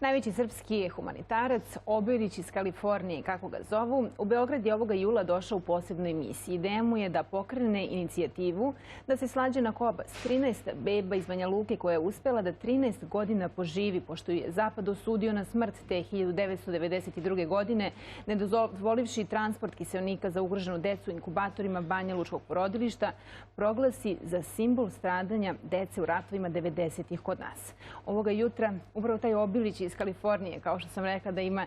Najveći srpski humanitarac, Obilić iz Kalifornije, kako ga zovu, u Beograd je ovoga jula došao u posebnoj misiji. Ideja mu je da pokrene inicijativu da se Slađana Kobas, 13 beba iz Banja Luke koja je uspela da 13 godina poživi, pošto je Zapad osudio na smrt te 1992. godine, ne dozvolivši transport kiseonika za ugroženu decu u inkubatorima Banja Lučkog porodilišta, proglasi za simbol stradanja dece u ratovima 90-ih kod nas. Ovoga jutra upravo taj Obilić iz Kalifornije, kao što sam rekla da ima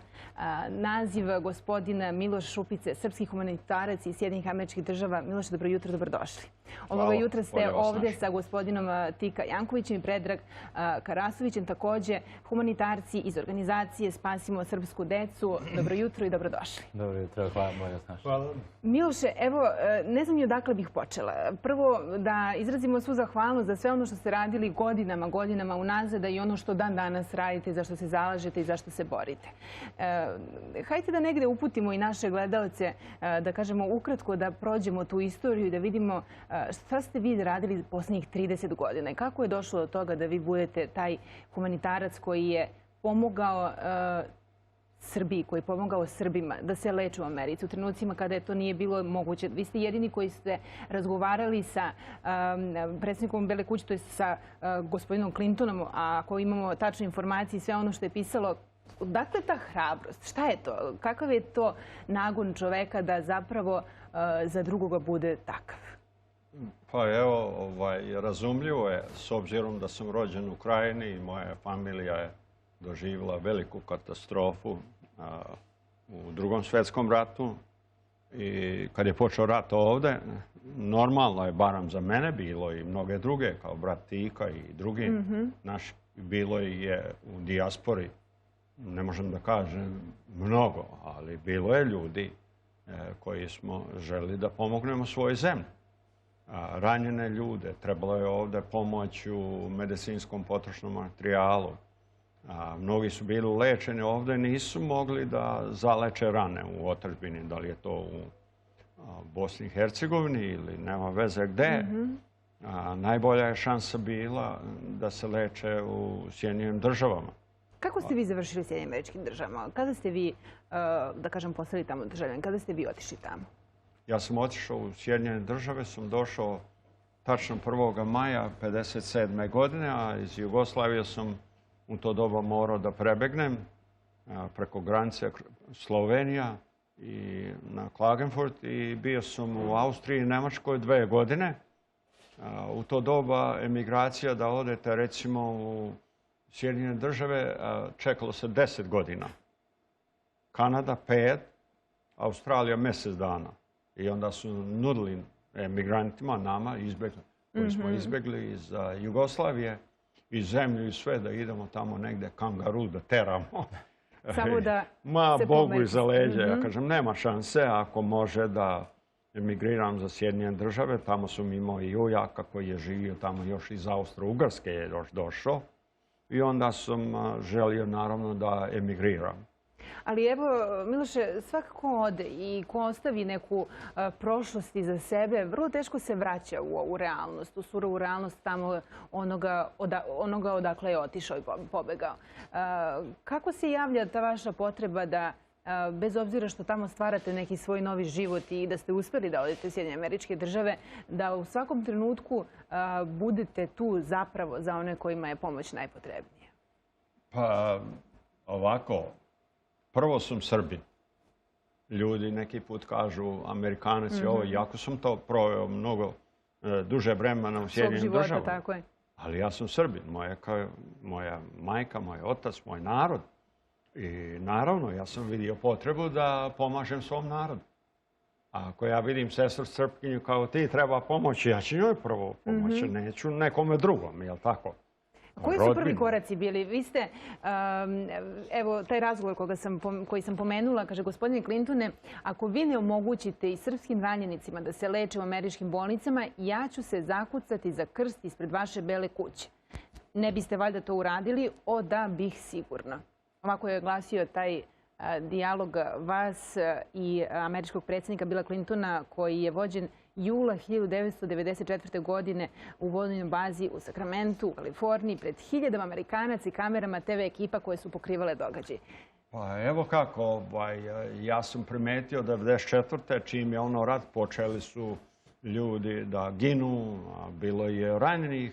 naziv gospodina Miloš Šupice, srpski humanitarac iz Sjedinjenih Američkih Država. Miloš, dobro jutro, dobrodošli. Ovoga jutra ste ovdje sa gospodinom Tika Jankovićem i Predrag Karasovićem, također humanitarci iz organizacije Spasimo srpsku decu. Dobro jutro i dobrodošli. Dobro jutro, hvala, bolje vas našli. Hvala. Miloše, evo, ne znam ni odakle bih počela. Prvo, da izrazimo svu zahvalnost za sve ono što ste radili godinama unazad i ono što dan danas radite, za što se zalažete i za što se borite. Hajde da negde uputimo i naše gledalce, da kažemo ukratko, da prođemo tu istoriju i da vidimo šta ste vi radili posljednjih 30 godina i kako je došlo do toga da vi budete taj humanitarac koji je pomogao Srbiji, koji je pomogao Srbima da se leče u Americi u trenucima kada je to nije bilo moguće. Vi ste jedini koji ste razgovarali sa predsjednikom Bele kuće, to je sa gospodinom Clintonom, a ako imamo tačne informacije i sve ono što je pisalo. Dakle, ta hrabrost, šta je to? Kakav je to nagon čoveka da zapravo za drugoga bude takav? Pa evo, razumljivo je, s obzirom da sam rođen u Krajini i moja familija je doživjela veliku katastrofu u Drugom svjetskom ratu. I kad je počeo rat ovdje, normalno je, barem za mene bilo i mnoge druge, kao brat Tika i drugi, bilo je u dijaspori, ne možem da kažem mnogo, ali bilo je ljudi koji smo želi da pomognemo svojoj zemlji. Ranjene ljude, trebalo je ovdje pomoć u medicinskom potrošnom materijalu. Mnogi su bili lečeni ovdje, nisu mogli da zaleče rane u otadžbini, da li je to u Bosni i Hercegovini ili nema veze gde. Najbolja je šansa bila da se leče u Sjedinjenim Državama. Kako ste vi završili u Sjedinjenim Američkim Državama? Kada ste vi, da kažem, postali tamo državljan? Kada ste vi otišli tamo? Ja sam otišao u Sjedinjene Države, sam došao tačno 1. maja 1957. godine, a iz Jugoslavije sam u to doba morao da prebegnem preko granice Slovenija i na Klagenfurt i bio sam u Austriji i Nemačkoj 2 godine. U to doba emigracija da odete recimo u Sjedinjene Države čekalo se 10 godina. Kanada 5, Australija mjesec dana. I onda su nudili emigrantima, nama, koji smo izbjegli iz Jugoslavije, i zemlju i sve, da idemo tamo negdje kangaru da teramo. Samo da se Bogu iza leđa. Ja kažem, nema šanse ako može da emigriram za Sjedinjene Države. Tamo sam imao i ujaka koji je živio tamo još iz Austro-Ugarske je još došao. I onda sam želio naravno da emigriram. Ali evo, Miloše, svakako ode i ko ostavi neku prošlost iza sebe, vrlo teško se vraća u realnost, u surovu realnost tamo onoga odakle je otišao i pobegao. Kako se javlja ta vaša potreba da, bez obzira što tamo stvarate neki svoj novi život i da ste uspjeli da odete u Sjedinjene Američke Države, da u svakom trenutku budete tu zapravo za one kojima je pomoć najpotrebnija? Pa ovako, prvo sam Srbin. Ljudi neki put kažu Amerikanac je ovo, jako sam to proveo mnogo duže vremena u Sjedinjenim Državama. Tako je. Ali ja sam Srbin, moja majka, moj otac, moj narod. I naravno, ja sam vidio potrebu da pomažem svom narodu. A ako ja vidim sestru Srpkinju kao ti treba pomoći, ja ću njoj prvo pomoći, neću nekome drugom, jel tako? Koji su prvi koraci bili? Vi ste, evo, taj razgovor koji sam pomenula, kaže gospodine Clintone, ako vi ne omogućite i srpskim ranjenicima da se leče u američkim bolnicama, ja ću se zakucati za krst ispred vaše Bele kuće. Ne biste valjda to uradili? O da bih sigurno. Ovako je glasio taj dijalog vas i američkog predsjednika Billa Clintona koji je vođen jula 1994. godine u vojnoj bazi u Sakramentu, u Kaliforniji, pred hiljadama Amerikanaca i kamerama TV ekipa koje su pokrivale događaj. Pa evo kako, ja sam primetio 1994. čim je rat, počeli su ljudi da ginu, bilo je ranjenih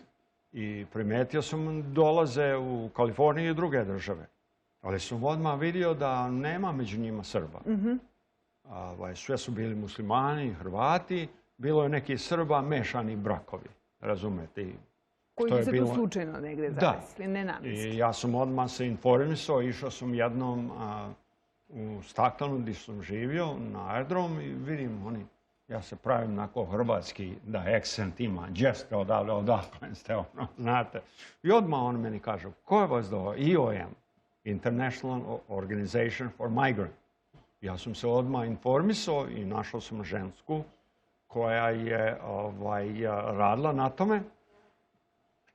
i primetio sam dolaze u Kaliforniju i druge države. Ali sam odmah vidio da nema među njima Srba. Sve su bili muslimani, Hrvati, bilo je neki Srba, mešani brakovi, razumete. Koji se tu slučajno negdje zavisli, nenamenski. I ja sam odmah se informisao, išao sam jednom u Staklanu gdje sam živio, na aerodrom i vidim ja se pravim onako hrvatski, da accent ima, džeske odakle ste, znate. I odmah on meni kaže, ko je vas dao? IOM, International Organization for Migrants. Ja sam se odmah informisao i našao sam žensku koja je radila na tome.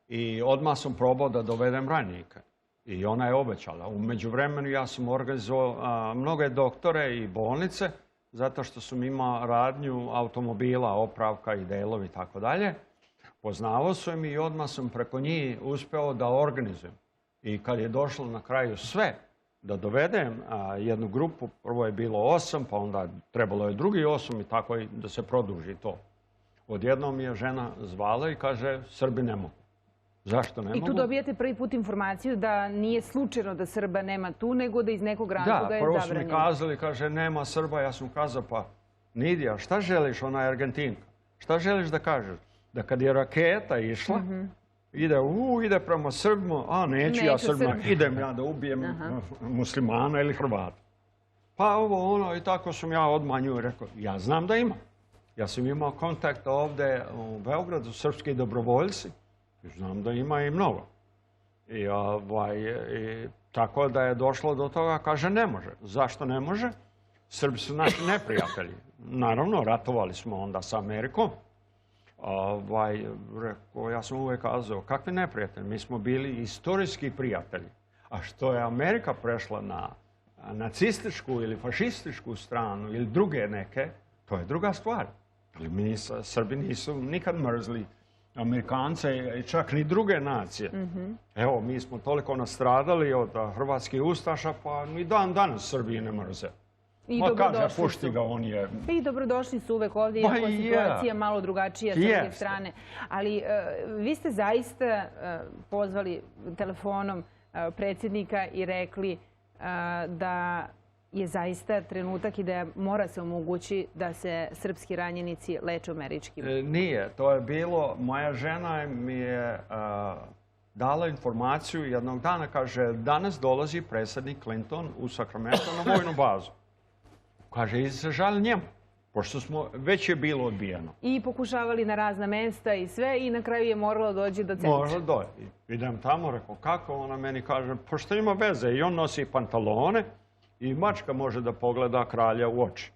I odmah sam probao da dovedem ranjenike. I ona je obećala. U međuvremenu ja sam organizovao mnoge doktore i bolnice zato što sam imao radnju automobila, opravka i delovi i tako dalje. Poznavao sam i odmah sam preko njih uspeo da organizujem. I kad je došlo na kraju sve, da dovedem jednu grupu, prvo je bilo 8, pa onda trebalo je drugi 8 i tako da se produži to. Odjednom je žena zvala i kaže, Srbi ne mogu. Zašto ne mogu? I tu dobijate prvi put informaciju da nije slučajno da Srba nema tu, nego da iz nekog razloga je zabranjeno. Da, prvo su mi kazali, kaže, nema Srba. Ja sam kazao, pa Nidija, šta želiš, ona je Argentinka? Šta želiš da kažeš? Da kad je raketa išla, ide prema Srbima, a neću ja Srbima, idem ja da ubijem muslimana ili Hrvata. Pa ovo, i tako sam ja odmah nju rekao, ja znam da ima. Ja sam imao kontakt ovdje u Beogradu, srpski dobrovoljci. Znam da ima i mnogo. I tako da je došlo do toga, kaže ne može. Zašto ne može? Srbi su naši neprijatelji. Naravno, ratovali smo onda sa Amerikom. Ja sam uvijek kazao, kakvi neprijatelji? Mi smo bili istorijski prijatelji. A što je Amerika prešla na nacističku ili fašističku stranu ili druge neke, to je druga stvar. Ali mi Srbi nisu nikad mrzli Amerikance i čak ni druge nacije. Evo, mi smo toliko nastradali od hrvatskih ustaša, pa ni dan danas Srbije ne mrze. Ma kaže, pušti ga, on je... I dobrodošli su uvek ovdje, iako je situacija malo drugačija s druge strane. Ali vi ste zaista pozvali telefonom predsjednika i rekli da je zaista trenutak i da mora se omogući da se srpski ranjenici leče američkim. Nije. To je bilo, moja žena mi je dala informaciju jednog dana, kaže, danas dolazi predsjednik Clinton u Sacramento na vojnu bazu. Kaže, i se žali njemu, pošto već je bilo odbijeno. I pokušavali na razna mesta i sve i na kraju je moralo doći do centra. Moralo doći. Idem tamo, rekao, kako? Ona meni kaže, pošto ima veze i on nosi pantalone, i mačka može da pogleda kralja u oči.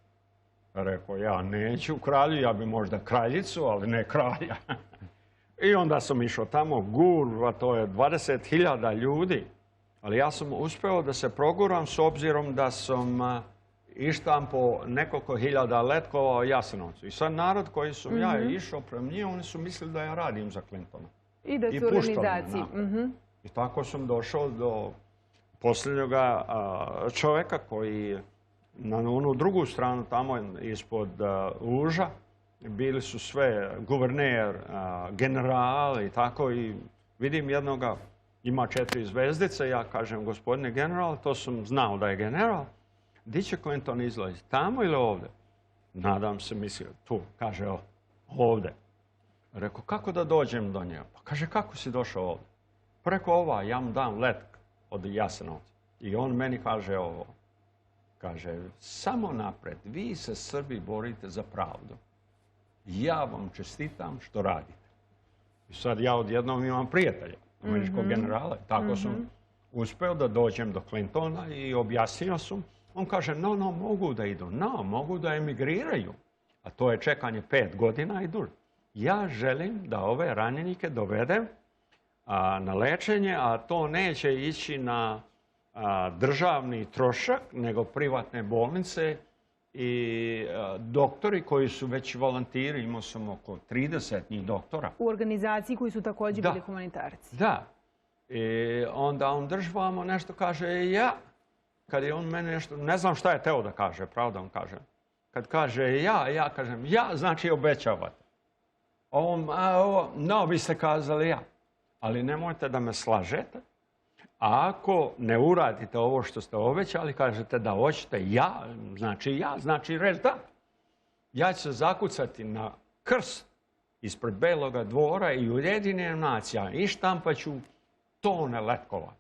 Rekao, ja neću kralju, ja bi možda kraljicu, ali ne kralja. I onda sam išao tamo, gurva, to je 20.000 ljudi. Ali ja sam uspeo da se proguram s obzirom da sam ištam po nekoliko hiljada letkova o Jasenovcu. I sad narod koji sam ja išao prema njih, oni su mislili da ja radim za Clintona. I da su organizaciji. I tako sam došao do posljednjoga čovjeka koji na onu drugu stranu tamo ispod Uža bili su sve guverner, general i tako i vidim jednoga ima 4 zvezdice, ja kažem gospodine general, to sam znao da je general, di će Clinton izlaziti, tamo ili ovdje? Nadam se, mislio, tu, kaže ovdje. Rekao, kako da dođem do njega? Pa kaže, kako si došao ovdje? Preko ja mu dam let od Jasenovca. I on meni kaže ovo. Kaže, samo napred, vi se Srbi borite za pravdu. Ja vam čestitam što radite. I sad ja odjednom imam prijatelja, američkog generala. Tako sam uspeo da dođem do Clintona i objasnio sam. On kaže, no, mogu da idu. No, mogu da emigriraju. A to je čekanje 5 godina i duže. Ja želim da ove ranjenike dovedem na lečenje, a to neće ići na državni trošak, nego privatne bolnice i doktori koji su već volontiri, imao sam oko 30 njih doktora. U organizaciji koji su također bili humanitarci. Da. I onda on drži vamo nešto, kaže ja. Kad je on mene nešto, ne znam šta je teo da kaže, pravda on kaže. Kad kaže ja kažem ja, znači obećavate. No, vi ste kazali ja. Ali nemojte da me slažete. A ako ne uradite ovo što ste obećali, kažete da hoćete ja, znači reći da. Ja ću se zakucati na krst ispred Beloga dvora i Ujedinjenih nacija i štampaću tone letkova.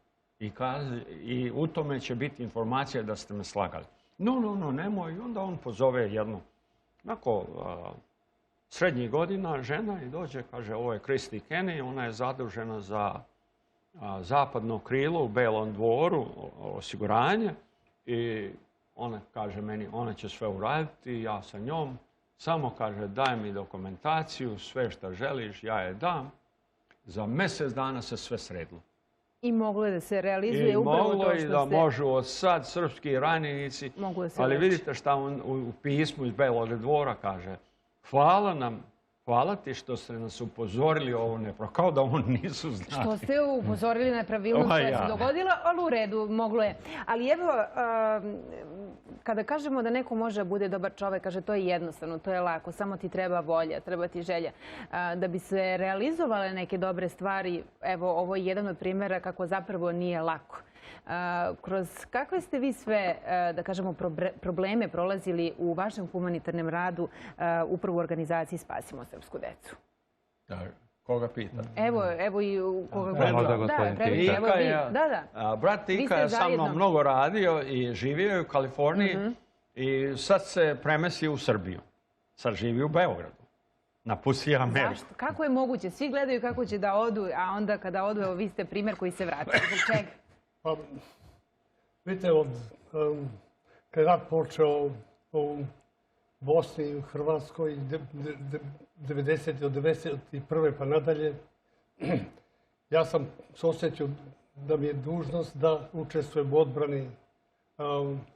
I u tome će biti informacija da ste me slagali. No, nemoj. I onda on pozove jednu, srednjih godina žena i dođe, kaže, ovo je Kristi Kenny, ona je zadužena za zapadno krilo u Belom dvoru, osiguranje. I ona kaže meni, ona će sve uraditi, ja sa njom. Samo kaže, daj mi dokumentaciju, sve što želiš, ja je dam. Za mjesec dana se sve sredilo. I moglo je da se realizuje upravo to što ste... I moglo je da možu od sad srpski ranjenici, ali vidite šta on u pismu iz Belog dvora kaže. Hvala ti što ste nas upozorili ovo nepravilnost, kao da on nisu znali. Što ste upozorili nepravilnost koja se dogodila, ali u redu, moglo je. Ali evo, kada kažemo da neko može da bude dobar čovek, kaže to je jednostavno, to je lako, samo ti treba volja, treba ti želja. Da bi se realizovale neke dobre stvari, evo, ovo je jedan od primjera kako zapravo nije lako. Kroz kakve ste vi sve, da kažemo, probleme prolazili u vašem humanitarnom radu upravo u organizaciji Spasimo srpsku decu? Koga pita? Evo i koga brat Ika je sa mnom mnogo radio i živio u Kaliforniji i sad se premestio u Srbiju. Sad živi u Beogradu. Napustio Ameriku. Zašto? Kako je moguće? Svi gledaju kako će da odu, a onda kada odu, evo vi ste primjer koji se vrati. Zbog čega? Pa, vidite, kad je rat počeo u Bosni i u Hrvatskoj, 90. od 91. pa nadalje, ja sam se osjećao da mi je dužnost da učestvujem u odbrani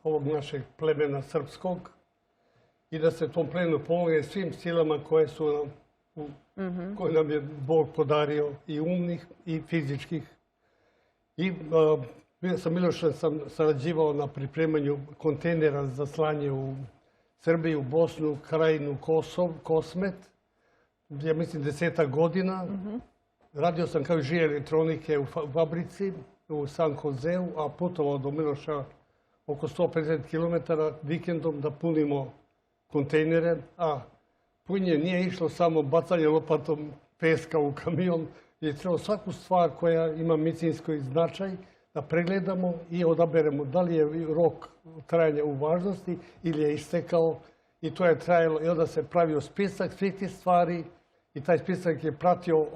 ovog našeg plemena srpskog i da se tom plemenu pomogne svim silama koje nam je Bog podario, i umnih i fizičkih. I sa Milošem sam sarađivao na pripremanju kontejnera za slanje u Srbiju, Bosnu, Krajinu, Kosmet. Ja mislim 10 godina. Radio sam kao inženjer elektronike u fabrici u San Joseu, a putovao do Miloša oko 150 km vikendom da punimo kontejnere. A punjenje nije išlo samo bacanje lopatom peska u kamion, je trebalo svaku stvar koja ima medicinski značaj da pregledamo i odaberemo da li je rok trajanja u važnosti ili je istekao, i to je trajalo. I onda se pravio spisak svih tih stvari i taj spisak je pratio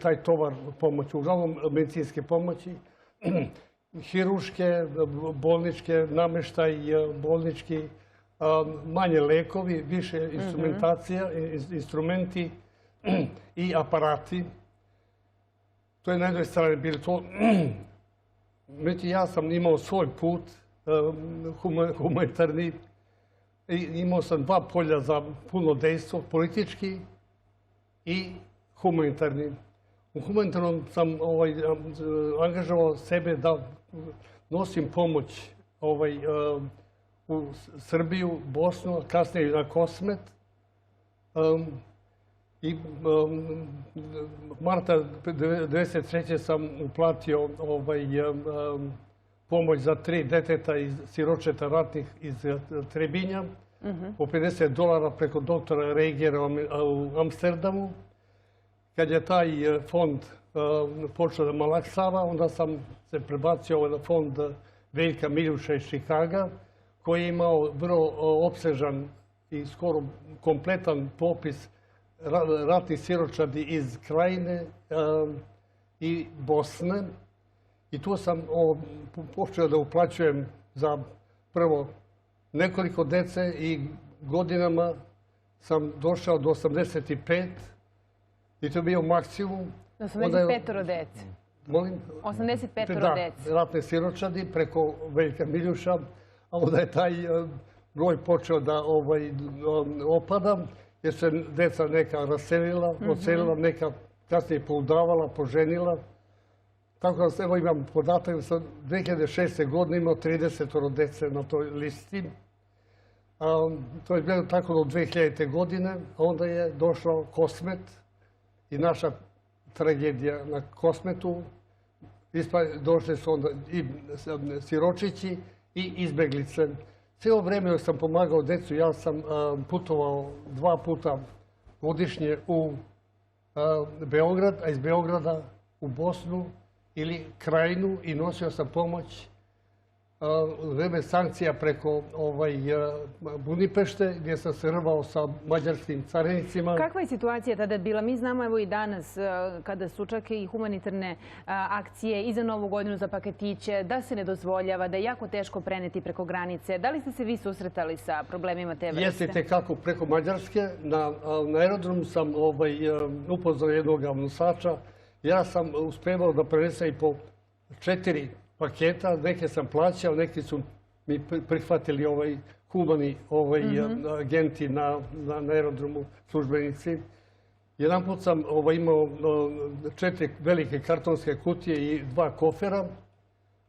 taj tovar pomoći, uglavnom medicinske pomoći, hiruške, bolničke, namještaj bolnički, manje lekovi, više instrumentacija, instrumenti i aparati. To je na jednoj strani bilo to. Međutim, ja sam imao svoj put humanitarni. Imao sam 2 polja za puno dejstvo, politički i humanitarni. U humanitarnom sam angažovao sebe da nosim pomoć u Srbiju, Bosnu, kasnije na Kosmet. I marta 1993. sam uplatio pomoć za 3 deteta iz siročeta ratnih iz Trebinja po $50 preko doktora Reigera u Amsterdamu. Kad je taj fond počeo da malaksava, onda sam se prebacio na fond Veljka Miljuša iz Čikaga, koji je imao vrlo opsežan i skoro kompletan popis ratnih siročadi iz Krajine i Bosne. I tu sam počeo da uplaćujem za prvo nekoliko dece i godinama sam došao do 85 i to je bio maksimum. 85 dece? Molim? 85 dece. Da, ratne siročadi preko Veljka Miljuša. a onda je taj broj počeo da opada, jer se deca neka raselila, odselila, neka kasnije poudavala, poženila. Tako da, evo imam podatak da sam 2006. godine imao 30 dece na toj listi. To je bilo tako do 2000. godine, a onda je došao Kosmet i naša tragedija na Kosmetu. Došli su onda i siročići i izbeglice. Cijelo vrijeme dok sam pomagao decu, ja sam putovao 2 puta godišnje u Beograd, a iz Beograda u Bosnu ili Krajinu i nosio sam pomoć u vreme sankcija preko Budimpešte, gdje sam se rvao sa mađarskim carinicima. Kakva je situacija tada bila? Mi znamo evo i danas kada su čak i humanitarne akcije i za Novu godinu za paketiće, da se ne dozvoljava, da je jako teško preneti preko granice. Da li ste se vi susretali sa problemima te vrste? Jeste kako preko Mađarske. Na aerodromu sam upoznao jednog nosača. Ja sam uspevao da prenesem i po 4 paketa, neke sam plaćao, neki su mi prihvatili humani agenti na aerodromu, službenici. Jedan put sam imao 4 velike kartonske kutije i 2 kofera.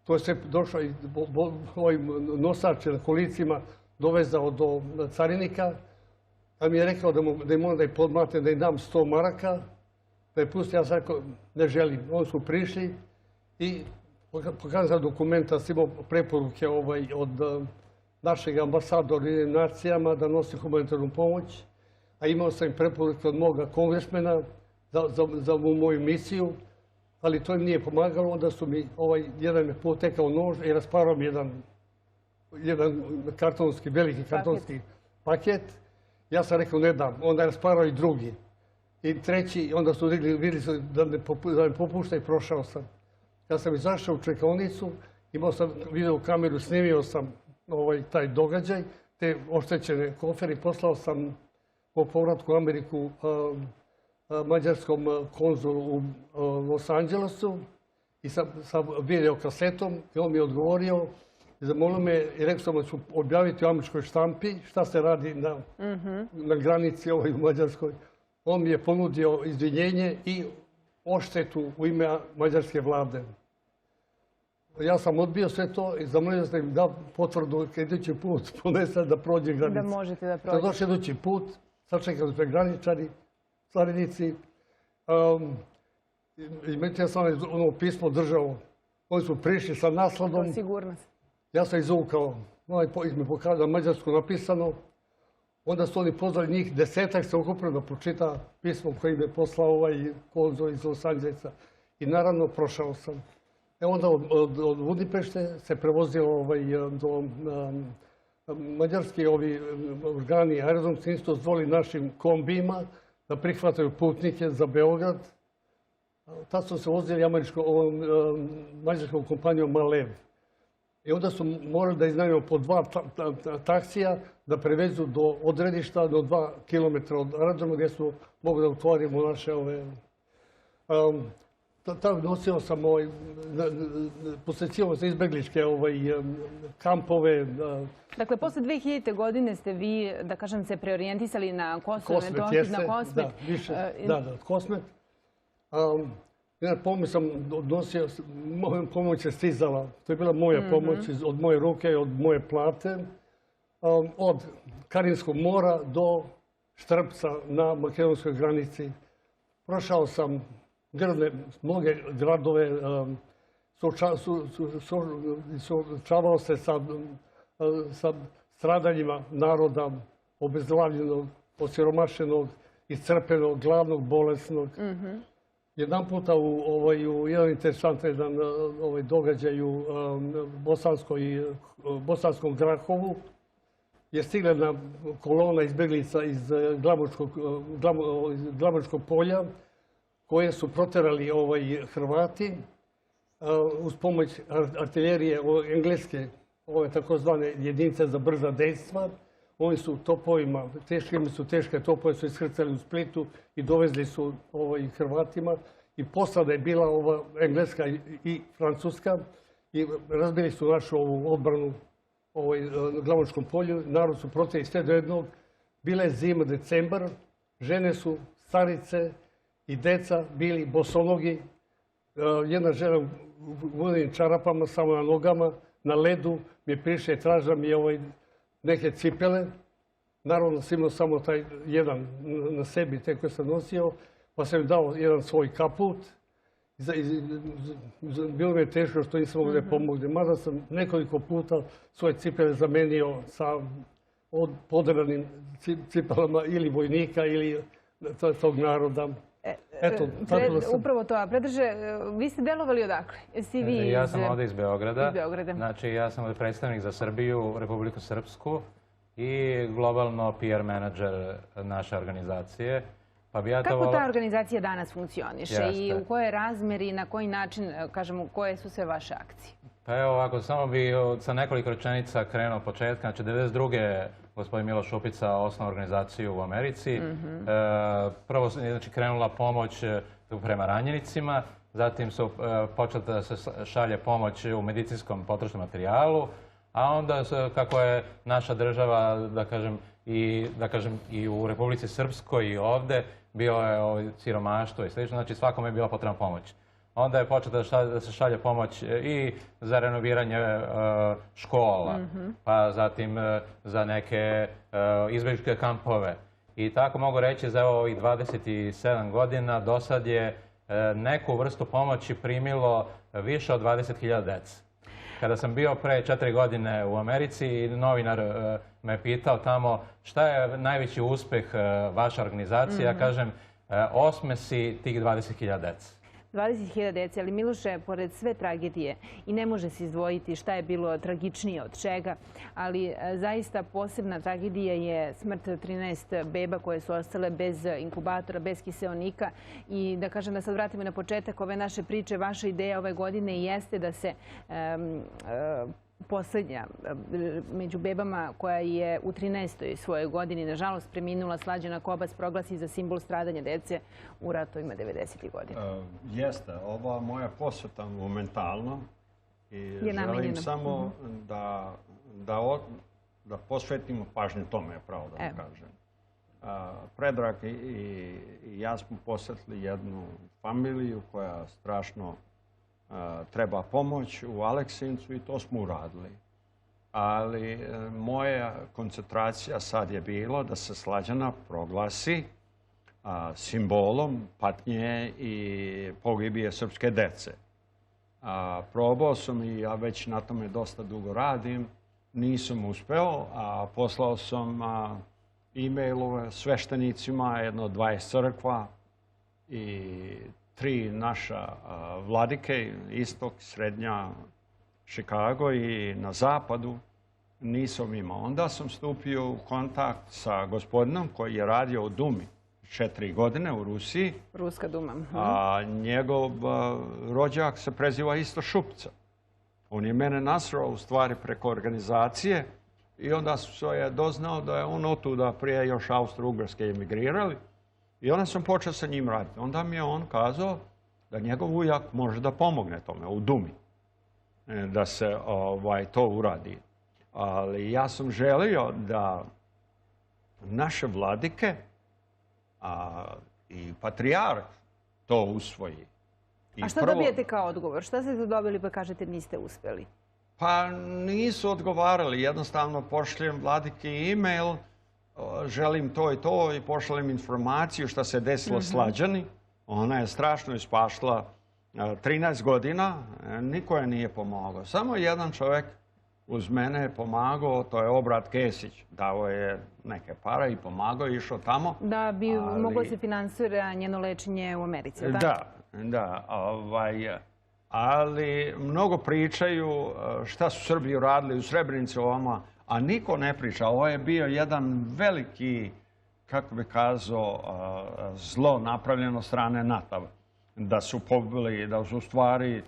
To je sve došao i nosač na kolicima dovezao do carinika. A mi je rekao da im onda podmate, da im dam 100 maraka, da je pusti. Ja sam rekao, ne želim. Oni su prišli i pokazao dokumenta, sam imao preporuke od našeg ambasadora i nacijama da nosi humanitarnu pomoć, a imao sam i preporuke od moga kongresmena za moju misiju, ali to im nije pomagalo. Onda su mi, jedan me potekao nož i rasparao mi jedan kartonski, veliki kartonski paket. Ja sam rekao ne dam, onda je rasparao i drugi. I treći, onda su vidjeli da me popušta i prošao sam. Ja sam izašao u čekaonicu, imao sam video kameru, snimio sam taj događaj, te oštećene kofere, poslao sam po povratku u Ameriku mađarskom konzulu u Los Angelesu i sa video kasetom i on mi je odgovorio i zamolio me i rekao sam da ću objaviti u američkoj štampi šta se radi na granici u Mađarskoj. On mi je ponudio izvinjenje i odštetu u ime mađarske vlade. Ja sam odbio sve to i zamolio sam im da potvrdu idući put ponese da prođe granicu. Da možete da prođete. Da došli idući put, sačekali su graničari, carinici. I ja sam ono pismo držao. Oni su prišli sa nasladom. Sigurnost. Ja sam izvukao, mi pokazao mađarsku napisano. Onda su oni pozvali njih 10-ak se ukupno da pročita pismo koje im je poslao konzul iz Los Angelesa. I naravno prošao sam. Onda od Budimpešte se prevozio do mađarski organi aerodromski nisu dozvolili našim kombijima da prihvataju putnike za Beograd. Tad su se vozili mađarskom kompanijom Malev. I onda su morali da iznajmimo po 2 taksija da prevezu do odredišta, do 2 kilometra od aerodroma gdje su mogli da otvorimo naše Tako nosio sam, posjećivao sam izbegličke kampove. Dakle, posle 2000. godine ste vi, da kažem, se preorijentisali na Kosovo, na Kosmet. Da, Kosmet. Pomoć sam odnosio, moja pomoć je stizala. To je bila moja pomoć od moje ruke, od moje plate. Od Karinskog mora do Štrpca na makedonskoj granici. Prošao sam mnoge gradove, suočavao se sa stradanjima naroda, obezglavljenog, osiromašenog, iscrpenog, gladnog, bolesnog. Jedan puta u jedan interesantan događaj u bosanskom Grahovu je stigla jedna kolona izbeglica iz Glamočkog polja koje su proterali Hrvati uz pomoć artiljerije engleske, ove takozvane jedinice za brza dejstva. Oni su topovima, teške topove su iskrcali u Splitu i dovezli su Hrvatima. I posada je bila ova engleska i francuska i razbili su našu ovu odbranu na Glavničkom polju. Narod su protiv sve do jednog. Bila je zima, decembar. Žene su, starice i deca bili bosonogi. Jedna žena u vodenim čarapama, samo na nogama, na ledu, mi priše i tražila mi neke cipele. Naravno sam imao samo taj jedan na sebi, te koje sam nosio, pa sam im dao jedan svoj kaput. Bilo mi je teško što nisam mogu da pomognem. Mada sam nekoliko puta svoje cipele zamenio sa poderanim cipelama ili vojnika ili tog naroda. Upravo to. A Predraže, vi ste delovali odakle? Ja sam ovdje iz Beograda. Znači, ja sam ovdje predstavnik za Srbiju, Republiku Srpsku i globalno PR menadžer naše organizacije. Kako ta organizacija danas funkcioniše i u kojoj razmeri i na koji način, kažemo, koje su sve vaše akcije? Pa evo ovako, samo bi sa nekoliko rečenica krenuo od početka. Znači, 1992. gospodin Miloš Šupica osnovao organizaciju u Americi. Prvo znači, krenula pomoć prema ranjenicima, zatim su počela da se šalje pomoć u medicinskom potrošnom materijalu, a onda kako je naša država, da kažem, i u Republici Srpskoj i ovdje, bilo je siromaštvo i slično, znači svakome je bila potrebna pomoć. Onda je počela da se šalje pomoć i za renoviranje škola, pa zatim za neke izbegličke kampove. I tako mogu reći za ovih 27 godina do sad je neku vrstu pomoći primilo više od 20.000 dece. Kada sam bio pre 4 godine u Americi, novinar me pitao tamo šta je najveći uspeh vaše organizacije. Ja kažem, osmesi tih 20.000 dece. 20.000 dece, ali Miloše, pored sve tragedije, i ne može se izdvojiti šta je bilo tragičnije od čega, ali zaista posebna tragedija je smrt 13 beba koje su ostale bez inkubatora, bez kiseonika. I da kažem da sad vratimo na početak ove naše priče, vaša ideja ove godine jeste da se posljednja među bebama koja je u 13. svojoj godini, nažalost, preminula, Slađana Kobas, proglasi za simbol stradanja dece u ratovima 90. godina. Jeste. Ova moja posjeta momentalno i želim samo da posvetimo pažnju tome, pravo da vam kažem. Predrag i ja smo posjetili jednu familiju koja strašno treba pomoć u Aleksincu i to smo uradili. Ali moja koncentracija sad je bilo da se Slađana proglasi simbolom patnje i pogibije srpske dece. Probao sam i ja već na tome dosta dugo radim. Nisam uspeo, a poslao sam e-mailove sveštenicima, jedno 20 crkva i 3 naša vladike, istok, srednja, Chicago i na zapadu. Nisam imao. Onda sam stupio u kontakt sa gospodinom koji je radio u Dumi 4 godine u Rusiji. Ruska Duma. A njegov rođak se preziva isto Šupca. On je mene nasrao u stvari preko organizacije i onda se je doznao da je on otuda prije još Austro-Ugarske emigrirali. I onda sam počeo sa njim raditi. Onda mi je on kazao da njegov ujak može da pomogne tome u Dumi, da se to uradi. Ali ja sam želio da naše vladike i patrijarh to usvoji. A šta dobijete kao odgovor? Šta ste to dobili pa kažete niste uspjeli? Pa nisu odgovarali. Jednostavno pošaljem vladiki e-mail, želim to i pošaljem informaciju šta se desilo Slađani. Ona je strašno ispašla 13 godina, niko je nije pomogao. Samo jedan čovjek uz mene je pomagao, to je Obrat Kesić. Dao je neke pare i pomagao, išao tamo. Da bi moglo se finansira njeno lečenje u Americi, tako? Da. Ali mnogo pričaju šta su Srbi uradili u Srebrenici ovama, a niko ne priča. Ovo je bio jedan veliki, kako bi kazao, zlo napravljeno strane NATO. Da su pobili, da su u stvari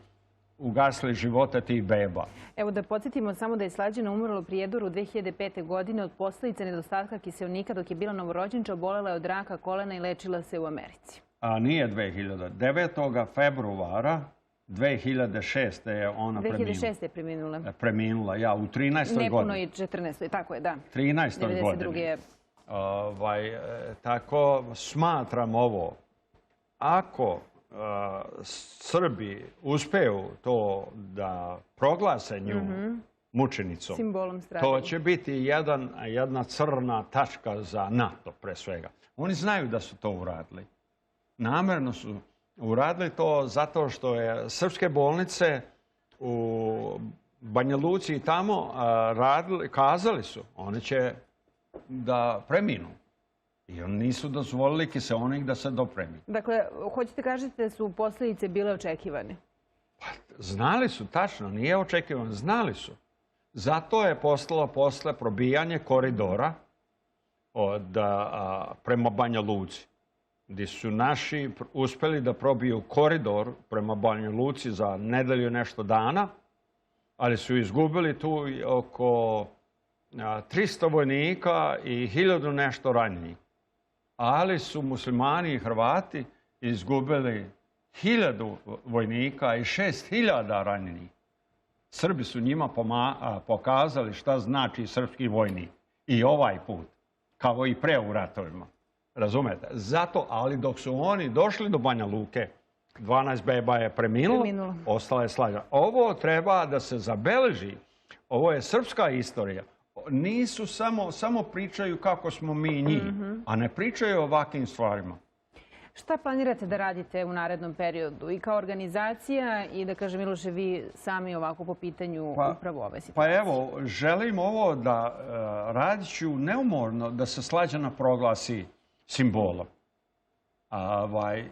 ugasili živote tih beba. Evo da podsjetimo samo da je Slađana umrla u Prijedoru 2005. godine od posljedica nedostatka kiseonika dok je bila novorođenča, obolela je od raka kolena i lečila se u Americi. A nije 2000. 9. februara 2006. je ona 2006. je preminula. Preminula, ja, u 13. godini. Nepuno i 14. tako je, da. 13. godini. je... Tako smatram ovo. Ako Srbi uspeju to da proglase nju mučenicom, simbolom stradanja, to će biti jedna crna tačka za NATO, pre svega. Oni znaju da su to uradili. Namerno su uradili to zato što je srpske bolnice u Banja Luci i tamo kazali su, oni će da preminu. I oni nisu dozvolili kiseonik da se dopremi. Dakle, hoćete kažete da su posljedice bile očekivane? Pa, znali su, tačno, nije očekivano, znali su. Zato je postalo posle probijanje koridora prema Banja Luci, gdje su naši uspjeli da probiju koridor prema Banja Luci za nedelju nešto dana, ali su izgubili tu oko 300 vojnika i 1000 nešto ranjenih. Ali su muslimani i Hrvati izgubili 1000 vojnika i 6000 ranjenih. Srbi su njima pokazali šta znači srpski vojnik i ovaj put, kao i pre u ratovima. Razumete? Zato, ali dok su oni došli do Banja Luke, 12 beba je preminulo, ostala je slađa. Ovo treba da se zabeleži. Ovo je srpska istorija. Nisu samo pričaju kako smo mi njih, a ne pričaju o ovakvim stvarima. Šta planirate da radite u narednom periodu i kao organizacija i da kažem, Miloše, vi sami ovako po pitanju upravo ove situacije? Pa evo, želim ovo da radit ću neumorno da se Slađana proglasi simbolom.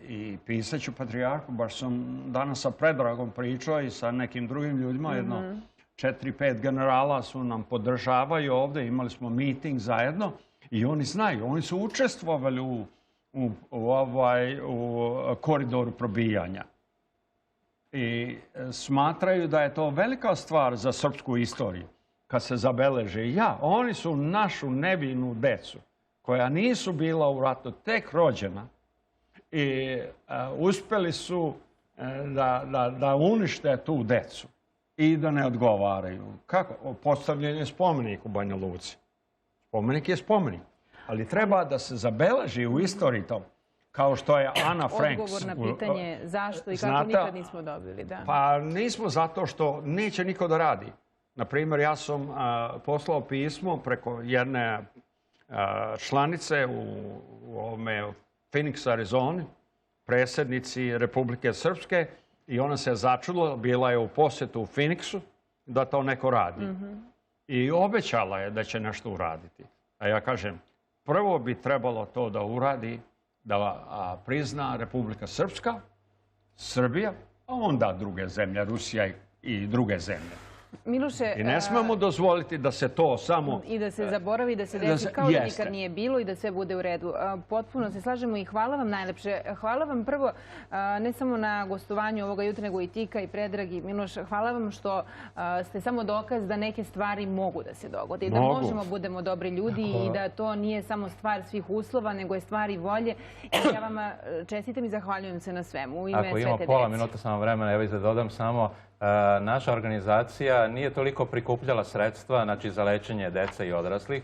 I pisat ću patrijarhu, baš sam danas sa Predragom pričao i sa nekim drugim ljudima, jedno 4-5 generala su nam podržavaju ovdje, imali smo meeting zajedno i oni znaju, oni su učestvovali u koridoru probijanja. I smatraju da je to velika stvar za srpsku istoriju. Kad se zabeleže, oni su našu nevinu decu, koja nisu bila u ratu, tek rođena, i uspjeli su da unište tu decu i da ne odgovaraju. Kako? Postavljen je spomenik u Banja Luci. Spomenik je spomenik. Ali treba da se zabeleži u istoriji to. Kao što je Ana Franks. Odgovor na pitanje zašto i kako nikad nismo dobili. Da. Pa nismo zato što neće niko da radi. Naprimjer, ja sam poslao pismo preko jedne članice u Phoenix, Arizoni, predsjednici Republike Srpske, i ona se začudila, bila je u posjetu u Phoenixu, da to neko radi. I obećala je da će nešto uraditi. A ja kažem, prvo bi trebalo to da uradi, da prizna Republika Srpska, Srbija, a onda druge zemlje, Rusija i druge zemlje. Miloše, I ne smemo dozvoliti da se to samo... I da se zaboravi, da se desi kao da nikad nije bilo i da sve bude u redu. Potpuno se slažemo i hvala vam najlepše. Hvala vam prvo ne samo na gostovanju ovoga jutra, nego i Tika i Predrag i Miloš. Hvala vam što ste samo dokaz da neke stvari mogu da se dogode. I da možemo budemo dobri ljudi i da to nije samo stvar svih uslova, nego je stvar i volje. I ja vam čestitam i zahvaljujem se na svemu. U ime Svete Dece. Ako ima pola minuta samo vremena, evo i da dodam samo, naša organizacija nije toliko prikupljala sredstva, znači za lečenje dece i odraslih,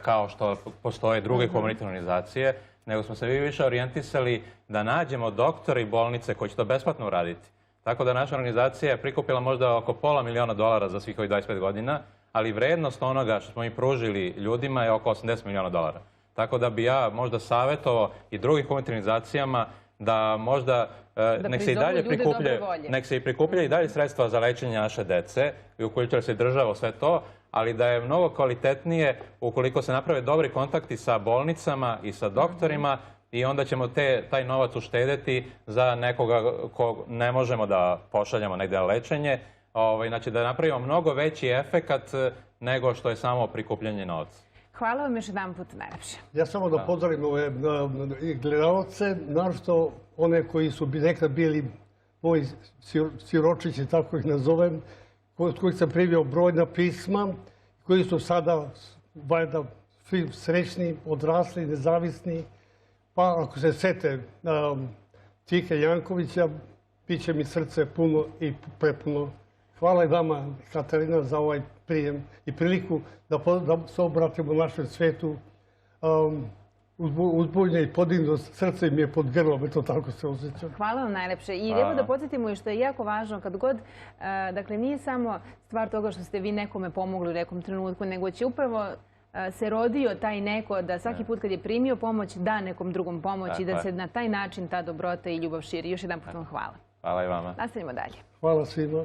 kao što postoje druge humanitarne organizacije, nego smo se više orijentisali da nađemo doktore i bolnice koji će to besplatno uraditi. Tako da naša organizacija je prikupila možda oko $500.000 za svih ovih 25 godina, ali vrednost onoga što smo mi pružili ljudima je oko $80 miliona. Tako da bi ja možda savjetovao i drugim humanitarnim organizacijama da možda nek se i prikuplja i dalje sredstva za lečenje naše dece i ukoliko se država sve to, ali da je mnogo kvalitetnije ukoliko se naprave dobri kontakti sa bolnicama i sa doktorima i onda ćemo taj novac uštedeti za nekoga ko ne možemo da pošaljamo negdje na lečenje. Znači da napravimo mnogo veći efekat nego što je samo prikupljanje novca. Hvala vam još jedan put najlepše. Ja samo da pozdravim ove gledalce, naročito one koji su nekad bili moji siročići, tako ih nazovem, od kojih sam primio brojna pisma, koji su sada valjda svi srećni, odrasli, nezavisni. Pa ako se sete Tike Jankovića, Biće mi srce puno i prepuno. Hvala i vama, Katarina, za ovaj prijem i priliku da se obratimo našem svetu. Uzbunje i podignutost, srce mi je pod grlom, eto tako se osjećam. Hvala vam najlepše. I evo da podsjetimo i što je jako važno, kad god, dakle nije samo stvar toga što ste vi nekome pomogli u nekom trenutku, nego će upravo se rodio taj neko da svaki put kad je primio pomoć da nekom drugom pomoć i da se na taj način ta dobrota i ljubav širi. Još jedan put vam hvala. Hvala i vama. Nastavimo dalje. Hvala svima.